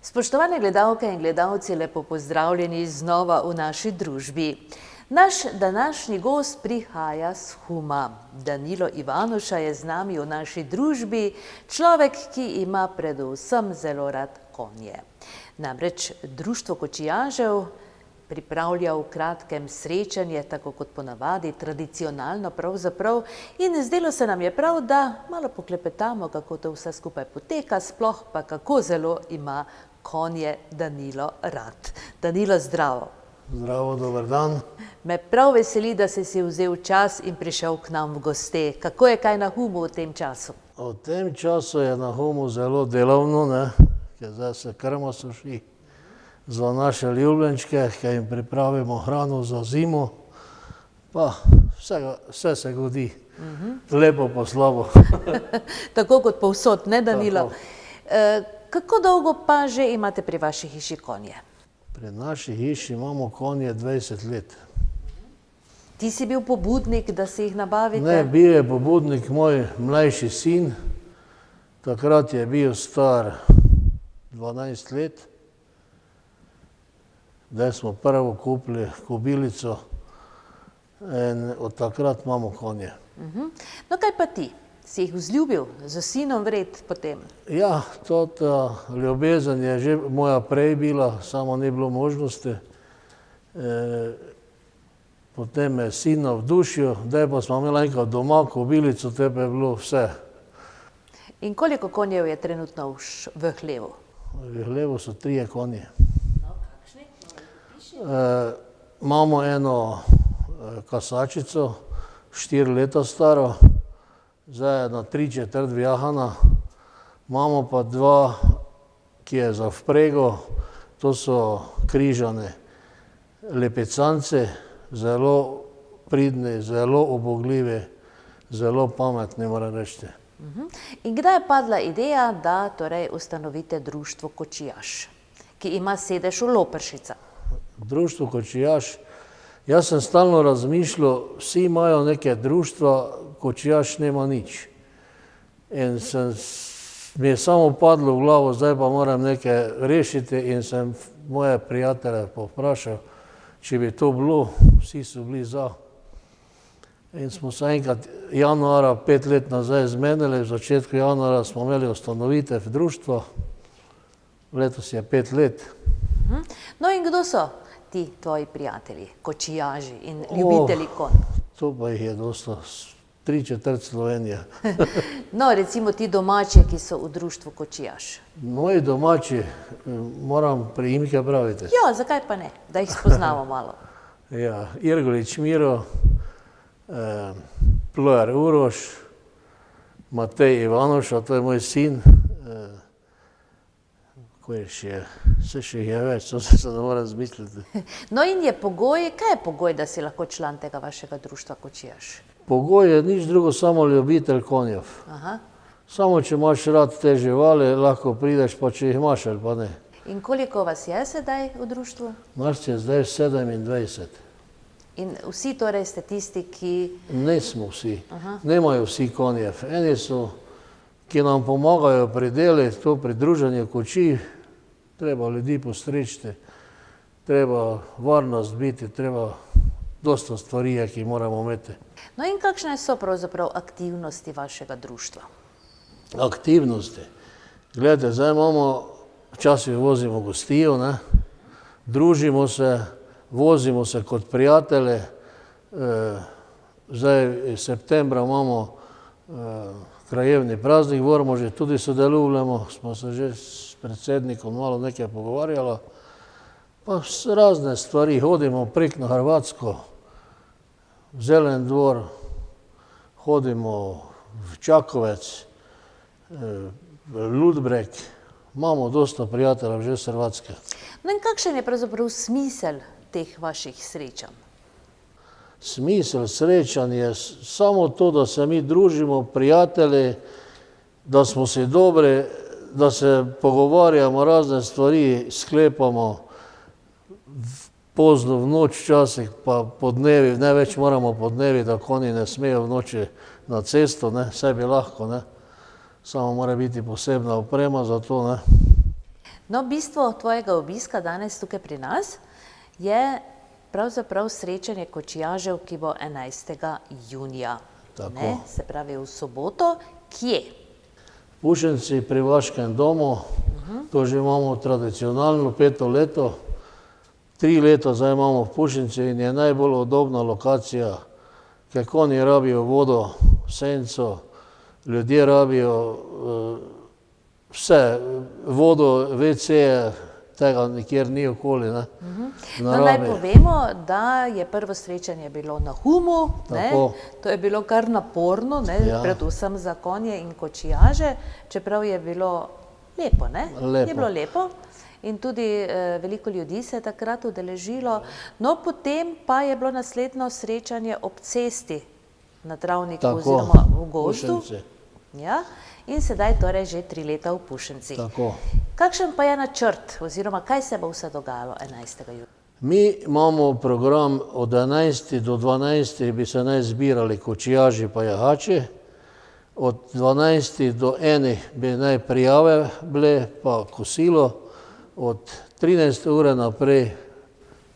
Spoštovane gledalke in gledalci, lepo pozdravljeni znova v naši družbi. Naš današnji gost prihaja s Huma. Danilo Ivanuša je z nami v naši družbi, človek, ki ima predvsem zelo rad konje. Namreč Društvo kočijažev pripravlja v kratkem srečanje, tako kot ponavadi, tradicionalno pravzaprav, in zdelo se nam je prav, da malo poklepetamo, kako to vse skupaj poteka, sploh pa kako zelo ima konje Danilo rad. Danilo, zdravo. Zdravo, dober dan. Me prav veseli, da si vzel čas in prišel k nam v goste. Kako je kaj na Humu v tem času? V tem času je na Humu zelo delovno, ker zdaj se krma suši za naše ljubljenčke, ker jim pripravimo hrano za zimo, pa vse se godi. Lepo pa slabo. Tako kot povsod, ne Danilo? Kako dolgo pa že imate pri vaši hiši konje? Pri naši hiši imamo konje 20 let. Ti si bil pobudnik, da si jih nabavite? Ne, bil je pobudnik moj mlajši sin. Takrat je bil star 12 let. Zdaj smo prvo kupili kobilico in od takrat imamo konje. No, kaj pa ti? Si jih vzljubil, z sinom vred potem? Ja, ta ljubezen je že moja prej bila, samo ni bilo možnosti. Potem me je sin navdušil, zdaj pa smo imeli enkrat doma kobilico, te pa je bilo vse. In koliko konjev je trenutno v hlevu? V hlevu so 3 konje. No, kakšni? Imamo eno kasačico, 4 leta staro, zdaj je na 3/4 vjahana. Imamo pa 2, ki je za vprego, to so križane lepicance, zelo pridni, zelo ubogljivi, zelo pametni, moram reči. In kdaj je padla ideja, da torej ustanovite Društvo kočijaž, ki ima sedež v Loperšicah? Društvo kočijaž, jaz sem stalno razmišljal, vsi imajo neke društva, kočijaž nema nič. In mi je samo padlo v glavo, zdaj pa moram nekaj rešiti, in sem moje prijatelje povprašal, če bi to bilo, vsi so bili za. In smo se enkrat januara 5 let nazaj zmenili, v začetku januara smo imeli ustanovitev društva, letos je 5 let. No in kdo so ti tvoji prijatelji, kočijaži in ljubitelji konj? To pa jih je dosta, 3/4 Slovenije. No, recimo ti domači, ki so v Društvu kočijaž. Moji domači, moram priimke praviti. Ja, zakaj pa ne, da jih spoznamo malo. Ja, Irgolič Miro, Plojar Uroš, Matej Ivanuša, to je moj sin. Kaj je več, to se ne moram zmisliti. No in je pogoj, kaj je pogoj, da si lahko član tega vašega Društva kočijaž? Pogoj je nič drugo, samo ljubitelj konjev. Samo če imaš rad te živali, lahko prideš, pa če jih imaš ali pa ne. In koliko vas je sedaj v društvu? Nas je zdaj 27. In vsi torej ste tisti, ki... Ne smo vsi, nemajo vsi konjev. Eni so, ki nam pomagajo pri delu, to pridruženje kočij, treba ljudi postreči, treba varnost biti, treba dosta stvari, ki moramo imeti. No in kakšne so pravzaprav aktivnosti vašega društva? Aktivnosti. Gledajte, zdaj imamo, včasih vozimo gostijo, družimo se, vozimo se kot prijatelje. Zdaj septembra imamo krajevni praznik v Ormožu, tudi sodelujemo, smo se že s predsednikom malo nekaj pogovarjali. Pa razne stvari, hodimo prek na Hrvatsko, v Zelen dvor, hodimo v Čakovec, v Ludbreg, imamo dosta prijateljev že z Hrvatske. No in kakšen je pravzaprav smisel teh vaših srečanj? Smisel srečanj je samo to, da se mi družimo, prijatelji, da smo si dobri, da se pogovarjamo razne stvari, sklepamo pozno v noč včasih, pa po dnevi, največ moramo po dnevi, da konji ne smejo v noči na cesto, saj bi lahko, samo mora biti posebna oprema za to. No, bistvo tvojega obiska danes tukaj pri nas je pravzaprav srečanje kočijažev, ki bo 11. junija. Tako. Ne? Se pravi v soboto. Kje? Pušenci pri Vaškem domu, to že imamo tradicionalno 5. leto. 3 leta zdaj imamo v Pušenci in je najbolj udobna lokacija, ker konji rabijo vodo, senco, ljudje rabijo vse, vodo, WC-je, tega nikjer ni okoli. Ne? No, naj povemo, da je prvo srečanje bilo na Humu, ne? Tako. To je bilo kar naporno, ne? Ja. Predvsem za konje in kočijaže, čeprav je bilo lepo, ne? Lepo. Je bilo lepo in tudi veliko ljudi se je takrat udeležilo. No, potem pa je bilo naslednjo srečanje ob cesti na travniku Tako, oziroma v gozdu. Pušenci. Ja? In sedaj torej že 3 leta v Pušencih. Tako. Kakšen pa je načrt oziroma kaj se bo vse dogajalo 11. junija? Mi imamo program od 11. do 12. bi se naj zbirali kočijaži pa jahači, od 12. do 1. bi naj prijave bile pa kosilo, od 13. ure naprej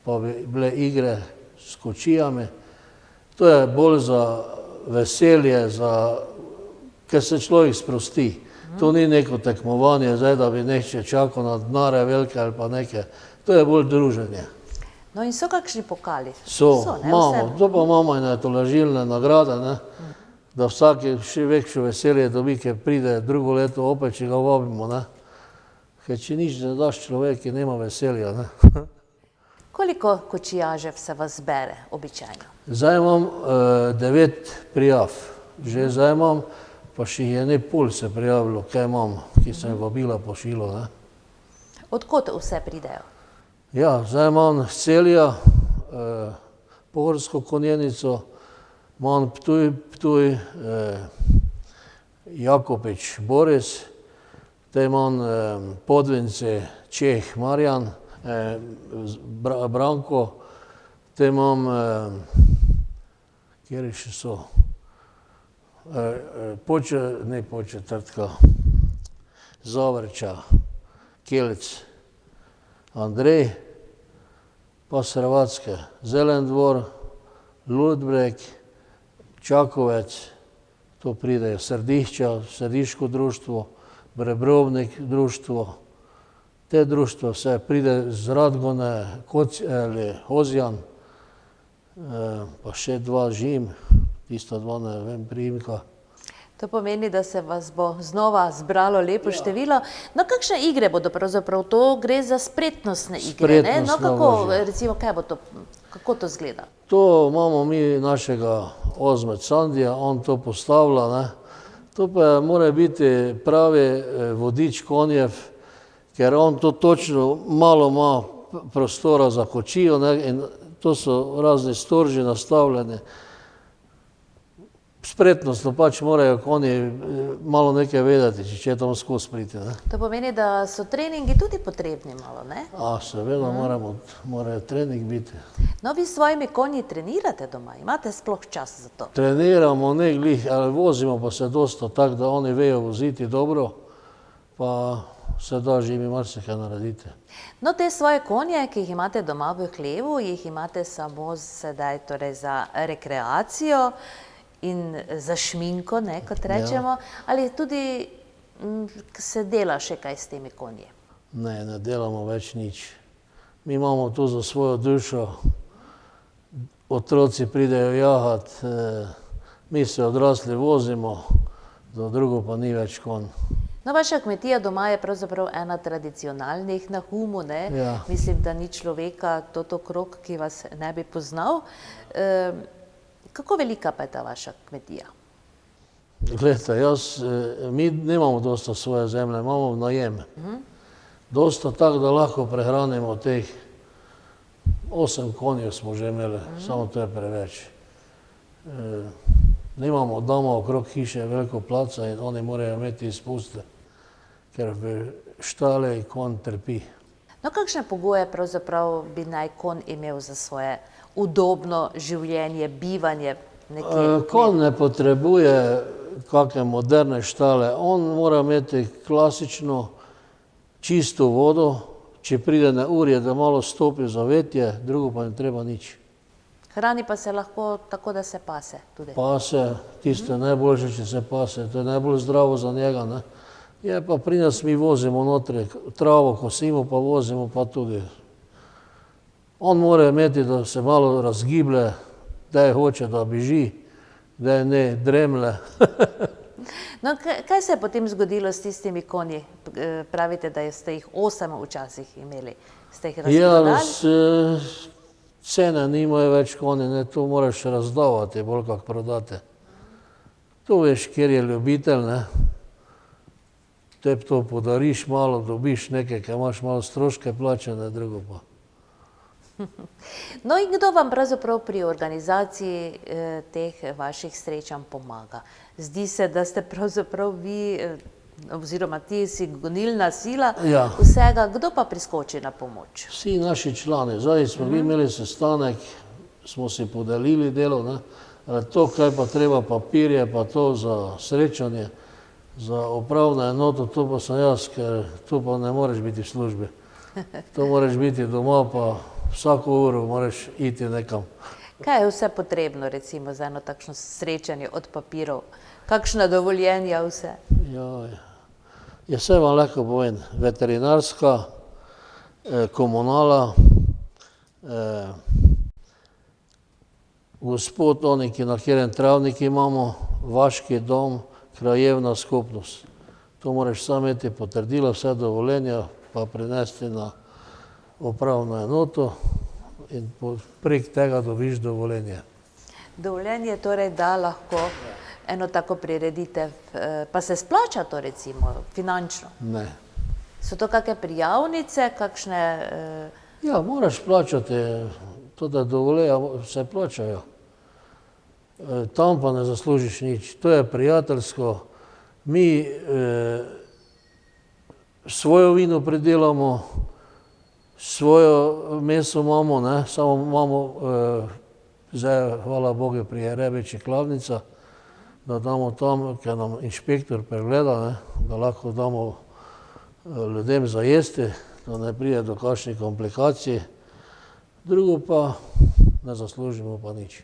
pa bi bile igre s kočijami. To je bolj za veselje, ker se človek sprosti. To ni neko tekmovanje, zdaj, da bi nekče čakal na denare velike ali pa neke. To je bolj druženje. No in so kakšni pokali? Ne, Imamo, to pa imamo ene tolažilne nagrade, ne? Da vsak še večje veselje dobi, ker pride drugo leto opet, če ga vabimo. Ne? Ker če nič ne daš človek, ki nema veselja. Ne? Koliko kočijažev se vas zbere običajno? Zdaj imam 9 prijav. Že zdaj imam, pa še je ne pol se prijavilo, kaj imam, ki sem vabila pošilo. Ne? Odkot vse pridejo? Ja, zdaj imam z Celja, Pohorsko konjenico, imam Ptuj, Jakopič Boris, te imam Podvince Čeh Marjan, Branko, te imam, kjeri še so, Početrtka, Zavrča, Kelec, Andrej, pa s Hrvatske, Zelendvor, Ludbreg, Čakovec, to pridejo Srdišča, Srdiško društvo, Brebrovnik društvo, te društvo vse pride z Radgone, Hozjan, pa še 2 Žim, tista 2 ne vem priimka. To pomeni, da se vas bo znova zbralo lepo število. No, kakšne igre bodo pravzaprav? To gre za spretnostne igre, ne? No, kako, recimo, kaj bo to, kako to zgleda? To imamo mi našega Ozmet Sandija, on to postavlja, ne. To pa mora biti pravi vodič konjev, ker on to točno malo ima prostora za kočijo, ne, in to so razni storži nastavljeni. Spretnostno pač morajo konji malo nekaj vedeti, če je tam skozi priti. Ne? To pomeni, da so treningi tudi potrebni malo, ne? Seveda morajo trening biti. No, vi s svojimi konji trenirate doma, imate sploh čas za to? Treniramo, ne glih, ali vozimo pa se dosta tako, da oni vejo voziti dobro, pa se da že mi marsikaj narediti. No, te svoje konje, ki jih imate doma v hlevu, jih imate samo sedaj torej za rekreacijo in za šminko, ne, kot rečemo, ali tudi se dela še kaj s temi konji? Ne delamo več nič. Mi imamo to za svojo dušo, otroci pridejo jahat, mi se odrasli vozimo, za drugo pa ni več konj. No, vaša kmetija doma je pravzaprav ena tradicionalnih na Humu, ne? Ja. Mislim, da ni človeka okrog, ki vas ne bi poznal. Kako velika pa je ta vaša kmetija? Glejte, mi nimamo dosta svoje zemlje, imamo najem. Dosta tako, da lahko prehranimo teh 8 konjev smo že imeli, samo to je preveč. Nimamo doma okrog hiše veliko placa in oni morajo imeti izpuste, ker v štale konj trpi. No, kakšne pogoje pravzaprav bi naj konj imel za svoje udobno življenje, bivanje nekje? Konj ne potrebuje kakšne moderne štale, on mora imeti klasično čisto vodo, če pride na urje, da malo stopi zavetje, drugo pa ne treba nič. Hrani pa se lahko tako, da se pase tudi. Pase, tisto je najboljše, če se pase, to je najbolj zdravo za njega. Ne? Je pa pri nas mi vozimo notri, travo kosimo, pa vozimo pa tudi. On mora imeti, da se malo razgiblje, da je hoče, da beži, da je ne dremlje. No, kaj se je potem zgodilo s tistimi konji? Pravite, da ste jih 8 včasih imeli. Ste jih razprodali? Cene nimajo več konji, ne, to moraš razdavati, bolj kak prodati. To veš, kjer je ljubitelj, ne. Te to podariš malo, dobiš nekaj, ker imaš malo stroške plačane, drugo pa. No in kdo vam pravzaprav pri organizaciji teh vaših srečanj pomaga? Zdi se, da ste pravzaprav vi, oziroma ti si gonilna sila vsega, kdo pa priskoči na pomoč? Vsi naši člani, zdaj smo mi imeli sestanek, smo si podelili delo, ne, to, kaj pa treba papirje, pa to za srečanje, za upravno enoto, to pa sem jaz, ker tu pa ne moreš biti v službi. To moraš biti doma, pa vsako uro moraš iti nekam. Kaj je vse potrebno, recimo, za eno takšno srečanje od papirov? Kakšna dovoljenja vse? Ja, vse vam lahko povem. Veterinarska, komunala, gospod oni, ki na katerem travnik imamo, vaški dom, krajevna skupnost. To moraš sam imeti potrdila, vse dovoljenja, pa prinesti na upravno enoto in prek tega dobiš dovoljenje. Dovoljenje torej, da lahko eno tako prireditev, pa se splača to recimo finančno? Ne. So to kakšne prijavnice, kakšne... Ja, moraš plačati, to da dovoljenja se plačajo. Tam pa ne zaslužiš nič. To je prijateljsko. Mi svojo vino pridelamo, svojo meso imamo, ne, samo imamo, zdaj, hvala Bogu, pri Rebeči klavnica, da damo tam, ker nam inšpektor pregleda, ne, da lahko damo ljudem za jesti, da ne pride do kakšnih komplikacij. Drugo pa ne zaslužimo pa nič.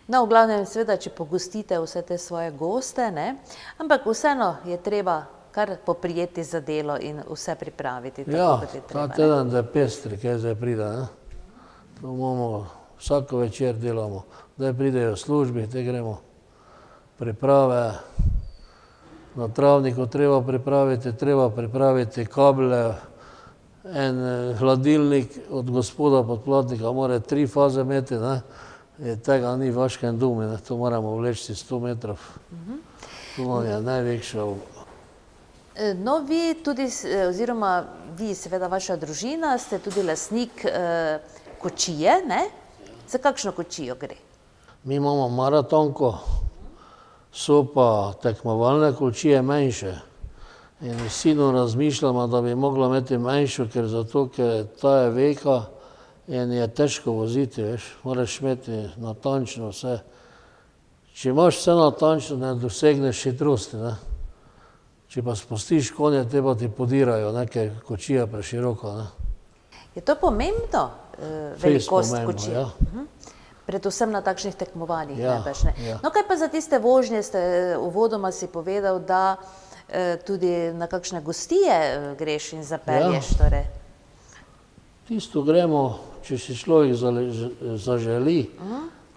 No, v glavnem, seveda, če pogostite vse te svoje goste, ne, ampak vseeno je treba kar poprijeti za delo in vse pripraviti tako, kot je treba. Ja, ta teden, da je pestri, kaj zdaj pride, ne. To imamo, vsako večer delamo. Zdaj pridejo službi, te gremo priprave. Na travniku treba pripraviti kable, en hladilnik od gospoda podplatnika mora 3 faze imeti, ne. Tega ni v vaškem domu, ne. To moramo vleči 100 metrov. To je največja. No, vi tudi, oziroma vi, seveda vaša družina, ste tudi lastnik kočije, ne? Za kakšno kočijo gre? Mi imamo maratonko, so pa tekmovalne kočije manjše. In s sinom razmišljamo, da bi mogla imeti manjšo, ker ta je veka in je težko voziti, veš. Moraš imeti natančno vse. Če imaš vse natančno, ne dosegneš hitrosti, ne. Če pa spustiš konje, te pa ti podirajo, ne, ker kočija preširoka, ne. Je to pomembno, velikost kočije? Ja. Predvsem na takšnih tekmovanjih, najbrž, ne? Ja. No, kaj pa za tiste vožnje, ste uvodoma si povedal, da tudi na kakšne gostije greš in zapelješ, torej? Tisto gremo, če si človek zaželi,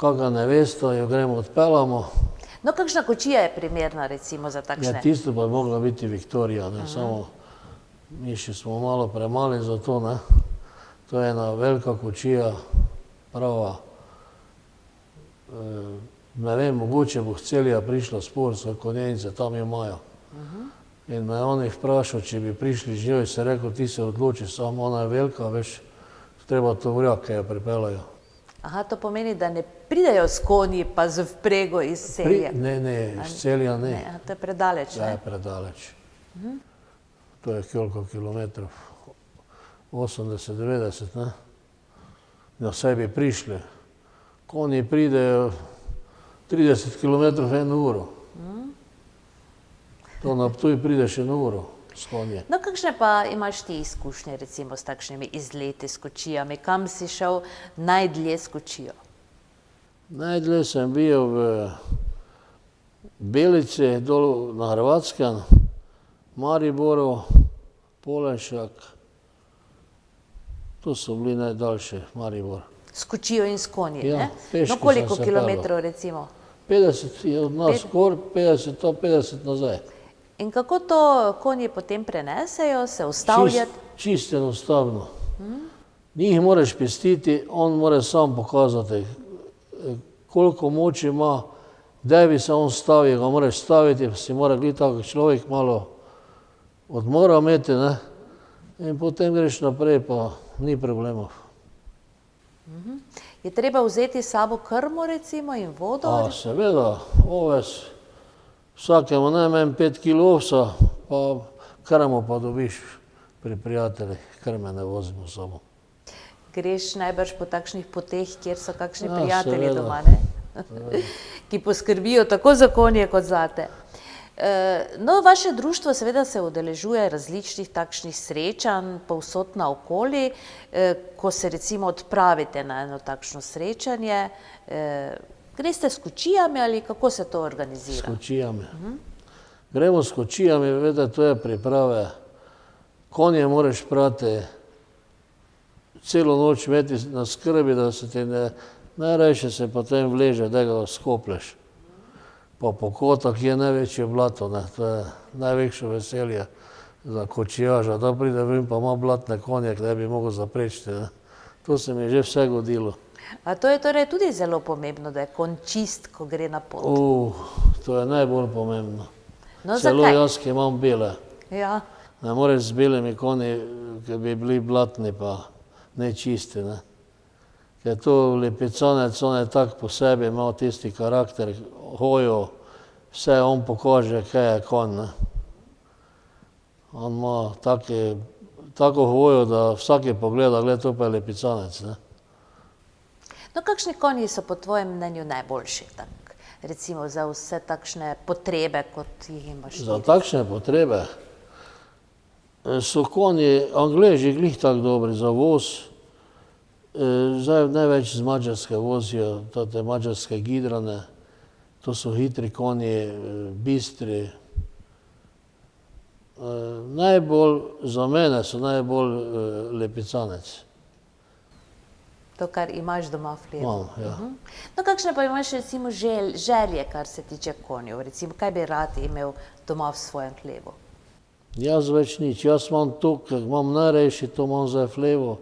kakšna nevesta, jo gremo, odpeljamo. No, kakšna kočija je primerna, recimo, za takšne? Ja, tisto pa je mogla biti Viktorija, ne, samo mi še smo malo premali za to, ne. To je ena velika kočija, prava, ne vem, mogoče bo v Celja prišla sportska konjenice, tam jo imajo. In me on jih vprašal, če bi prišli z njo, in se rekel, ti se odloči, samo ona je velika, veš, treba tovorjake jo pripeljajo. Aha, to pomeni, da ne pridejo s konji pa z vprego iz Celja? Ne, iz Celja ne. Ne, to je predaleč, ne? Ja, je predaleč. To je koliko kilometrov? 80-90, ne? Na vse bi prišli. Konji pridejo 30 kilometrov v 1 uro. To na Ptuj prideš 1 uro. s konje. No, kakšne pa imaš ti izkušnje recimo s takšnimi izleti s kočijami? Kam si šel najdlje s kočijo? Najdlje sem bil v Belici, dol na Hrvatskem, Mariboru, Polenšak. To so bili najdaljši, Maribor. S kočijo in s konji, Ja, ne? peške No, koliko sem se kilometrov recimo? 50 je od nas gor, 50 to, 50 nazaj. In kako to konji potem prenesejo, se ustavljati? Čist enostavno. Njih moraš pestiti, on mora sam pokazati, koliko moči ima, kdaj bi se on stavil, ga moraš staviti, si mora biti tako človek malo odmora imeti, ne? In potem greš naprej, pa ni problemov. Je treba vzeti s sabo krmo recimo in vodo? A seveda, oves, vsakemu najmanj 5 kg ovsa, pa krmo pa dobiš pri prijateljih, krme ne vozimo s sabo. Greš najbrž po takšnih poteh, kjer so kakšni Ja, prijatelji seveda. doma, ne? Ki poskrbijo tako za konje kot zate. No, vaše društvo seveda se udeležuje različnih takšnih srečanj povsod naokoli. Ko se recimo odpravite na eno takšno srečanje, greste s kočijami ali kako se to S organizira? kočijami. Gremo s kočijami, vede, to je priprave. Konje moraš prati, celo noč imeti na skrbi, da se ti ne, najrajše se potem vleže, da ga skoplješ. Pa po kotah je največje blato, ne, to je največje veselje za kočijaža, da pride ven pa ima blatne konje, da bi mogel zaprečiti, ne. To se mi je že vse godilo. A to je torej tudi zelo pomembno, da je konj čist, ko gre na pot? To je najbolj pomembno. No, Celo zakaj? jaz, ki imam bele. Ja. Ne moreš z belimi konji, ki bi bili blatni pa nečisti, ne. Ker to lipicanec, on je tak po sebi, ima tisti karakter, hojo, vse on pokaže, kaj je konj, ne. On ima tako hojo, da vsaki pogleda, gled, to pa je lipicanec, ne. No, kakšni konji so po tvojem mnenju najboljši, tak, recimo za vse takšne potrebe, kot jih imaš ti? Za takšne potrebe so konji Angleži glih tako dobri za voz. Zdaj največ z Mađarske vozijo, te mađarske gidrane, to so hitri konji, bistri. Najbolj, za mene so najbolj lipicanec. To, kar imaš doma v hlevu. Imam, ja. No, kakšne pa imaš recimo želje, kar se tiče konjev? Recimo, kaj bi rad imel doma v svojem hlevu? Jaz več nič, jaz imam to, kar imam najrejši, to imam zdaj v hlevu.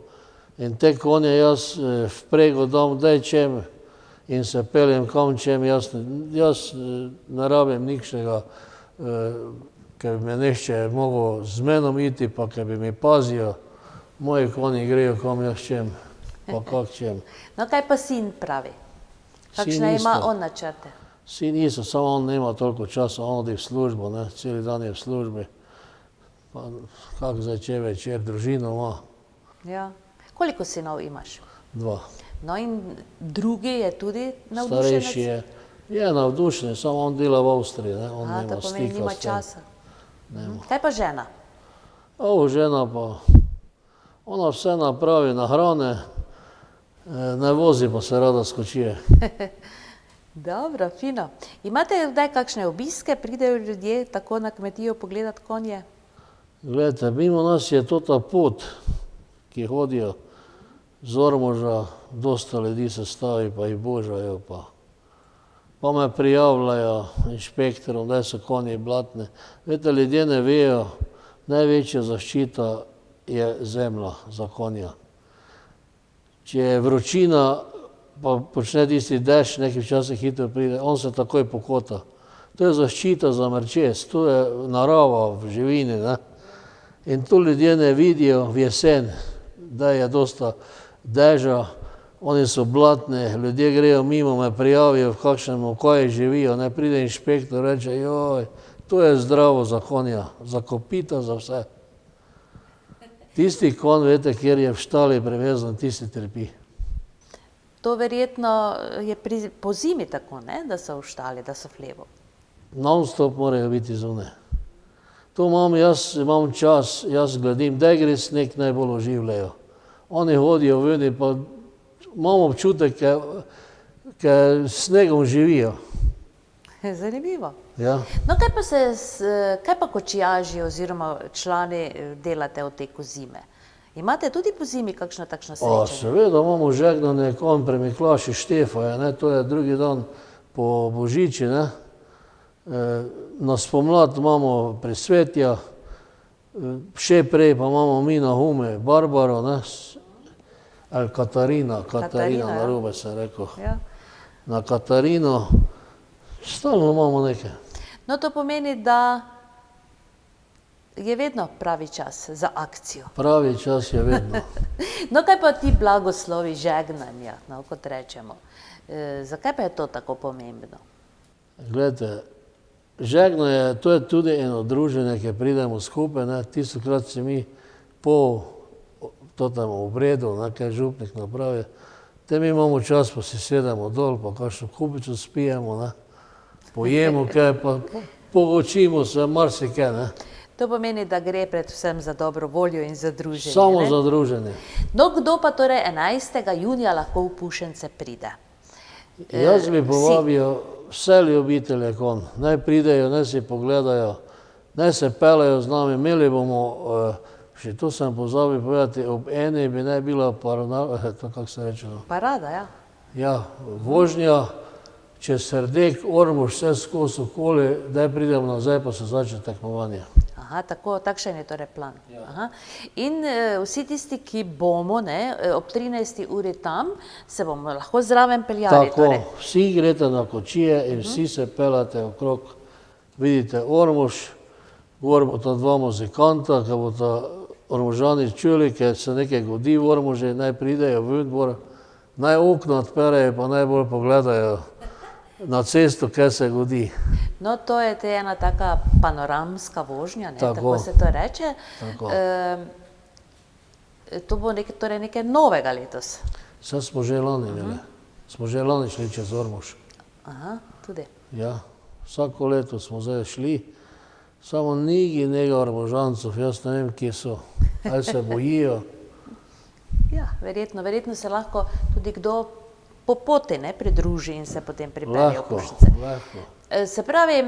In te konje jaz vprego dam, daj čem in se peljem kam čem, jaz ne rabim nikšnega, ker bi me nešče mogel z menom iti, pa ker bi mi pazijo, moji konji grejo kam jaz čem, pa kak čem. No, kaj pa sin pravi? Kakšne Sin ima isto. on načrte? Sin isto, samo on nema toliko časa, on odi v službo, ne, celi dan je v službi. Pa kak zdaj če večer, družino ima, Ja. Koliko sinov imaš? 2. No in drugi je tudi navdušenec? Starejši je navdušen, samo on dela v Avstriji, ne, on A, nima to pomeni, stika nima s tem. časa. Kaj pa žena? Ovo žena pa, ona vse napravi, nahrane, ne vozi pa se rada skočije. Dobro, fino. Imate kdaj kakšne obiske, pridejo ljudje tako na kmetijo pogledati konje? Glejte, mimo nas je to ta pot, ki hodijo z Ormoža, dosta ljudi se stavi, pa jih božajo, pa me prijavljajo inšpektorom, da so konji blatni. Veste, ljudje ne vejo, največja zaščita je zemlja za konja. Če je vročina, pa počne tisti dež, nekaj včasih hitro pride, on se takoj pokota. To je zaščita za mrčes, to je narava v živini, ne. In to ljudje ne vidijo v jesen, da je dosta deža, oni so blatni, ljudje grejo mimo, me prijavijo, v kakšnem okoju živijo, ne pride inšpektor, reče, joj, to je zdravo za konja, za kopita, za vse. Tisti konj, veste, kjer je v štali privezan, tisti trpi. To verjetno je po zimi tako, ne? Da so v štali, da so v hlevu. Non-stop morajo biti zunaj. To imam čas, jaz gledim, da gre sneg, najbolj oživljajo. Oni hodijo ven, pa imam občutek, ker s snegom živijo. Zanimivo. Ja. No, kaj pa kočijaži oziroma člani delate v teku zime? Imate tudi po zimi kakšno takšno srečanje? Seveda imamo žegnane konj pri Miklaši Štefaja, ne, to je drugi dan po Božiči, ne. Na spomlad imamo Presvetja, še prej pa imamo mi na Hume Barbaro, ne, ali Katarina, Katarina, ja. narobe sem rekel. Ja. Na Katarino, stalno imamo nekaj. No, to pomeni, da je vedno pravi čas za akcijo. Pravi čas je vedno. No, kaj pa ti blagoslovi žegnanja, no, kot rečemo? Zakaj pa je to tako pomembno? Glejte, žegnanje, to je tudi eno druženje, ki pridemo skupaj, ne, tistokrat se mi po tem obredu, ne, kaj župnik napravi, te mi imamo čas, pa si sedemo dol, pa kakšno kupico spijemo, ne, pojemo kaj, pa pogočimo se, marsikaj, ne. To pomeni, da gre predvsem za dobro voljo in za druženje. Samo za druženje. No, kdo pa torej 11. junija lahko v Pušence pride? Jaz bi povabil vse ljubitelje konj, naj pridejo, naj si pogledajo, naj se pelejo z nami. Imeli bomo, še to sem pozabil povedati, ob eni bi naj bila kako se reče, no? Parada, ja. Ja, vožnja čez Srdek, Ormož, vse skozi okoli, daj pridemo nazaj, pa se začne tekmovanje. Aha, takšen je torej plan. Aha. In vsi tisti, ki bomo ob 13. uri tam, se bomo lahko zraven peljali. Tako, torej. vsi greste na kočije in vsi se pelate okrog, vidite Ormož, gor bo ta dva muzikanta, ki bo ta Ormožani čuli, ker se nekaj godi v Ormoži, naj pridejo ven, naj okna odperejo, pa najbolj pogledajo na cesto, kaj se godi. No, to je ena taka panoramska vožnja, ne? Tako se to reče. Tako. To bo torej nekaj novega letos. Saj smo že lani imeli. Smo že lani šli čez Ormož. Aha, tudi. Ja, vsako leto smo zdaj šli, samo nigi nekaj Ormožancov, jaz ne vem, kje so. Ali se bojijo. Ja, verjetno se lahko tudi kdo po poti pridruži in se potem pripelje v Pušnice. Lahko. Se pravi,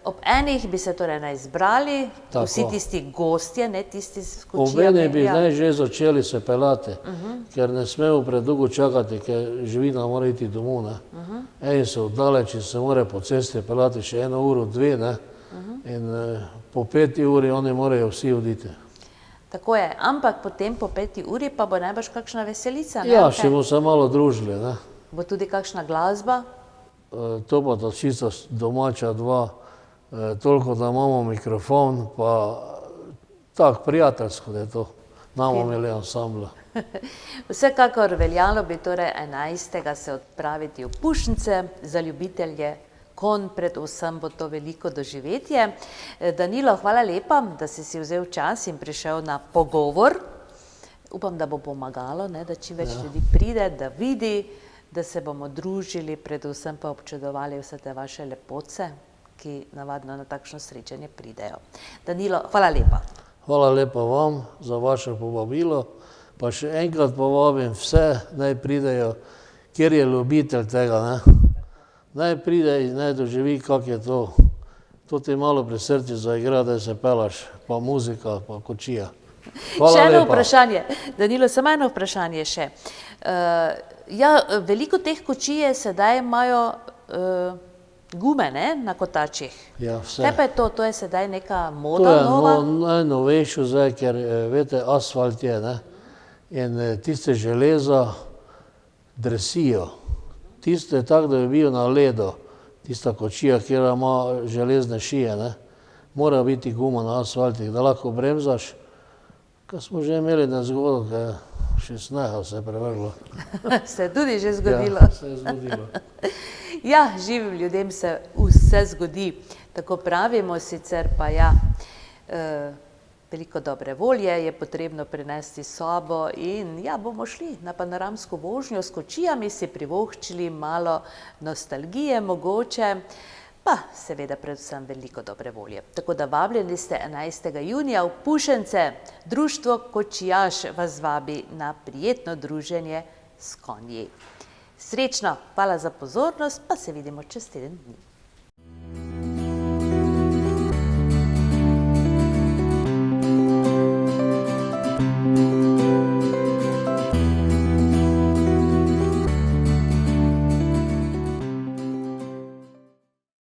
ob enih bi se torej naj zbrali, Tako. vsi tisti gostje, ne tisti s Ob kočijami. eni bi naj že začeli se pelati, ker ne smemo predolgo čakati, ker živina mora iti domov, ne. Eni so oddaleč in se mora po cesti pelati še 1 uro, 2, ne. In po 5 uri oni morajo vsi oditi. Tako je, ampak potem po 5 uri pa bo najbrž kakšna veselica, ne? Ja, Ali še kaj? bomo se malo družili, ne. Bo tudi kakšna glasba? To pa ta čisto domača dva, toliko da imamo mikrofon, pa tako prijateljsko, da je to. Namo imeli ansambla. Vsekakor veljalo bi torej 11. se odpraviti v Pušnice, za ljubitelje konj predvsem bo to veliko doživetje. Danilo, hvala lepa, da si vzel čas in prišel na pogovor. Upam, da bo pomagalo, ne, da čim več ljudi pride, da vidi, da se bomo družili, predvsem pa občudovali vse te vaše lepote, ki navadno na takšno srečanje pridejo. Danilo, hvala lepa. Hvala lepa vam za vaše povabilo, pa še enkrat povabim vse, naj pridejo, kjer je ljubitelj tega, ne. Naj pride in naj doživi, kak je to. To ti malo pri srcu zaigra, da se pelaš, pa muzika, pa kočija. Hvala Še eno lepa. vprašanje, Danilo, samo eno vprašanje še. Ja, veliko teh kočije sedaj imajo gume, ne, na kotačih. Ja, vse. Kaj pa je to? To je sedaj neka To moda je nova? najnovejše zdaj, ker veste, asfalt je, ne. In tiste železa dresijo. Tiste je tako, da bi bil na ledu, tista kočija, kjer ima železne šije, ne. Mora biti guma na asfaltih, da lahko bremzaš. Ko smo že imeli nezgodo, ker še sneha se je prevrglo. Se je tudi že zgodilo. Ja, se je zgodilo. Ja, živim ljudem se vse zgodi, tako pravimo, sicer pa ja, veliko dobre volje je potrebno prinesti s sobo in ja, bomo šli na panoramsko vožnjo s kočijami, si privoščili malo nostalgije mogoče, pa seveda predvsem veliko dobre volje. Tako da vabljeni ste 11. junija v Pušence. Društvo Kočijaš vas vabi na prijetno druženje s konji. Srečno, hvala za pozornost, pa se vidimo čez teden dni.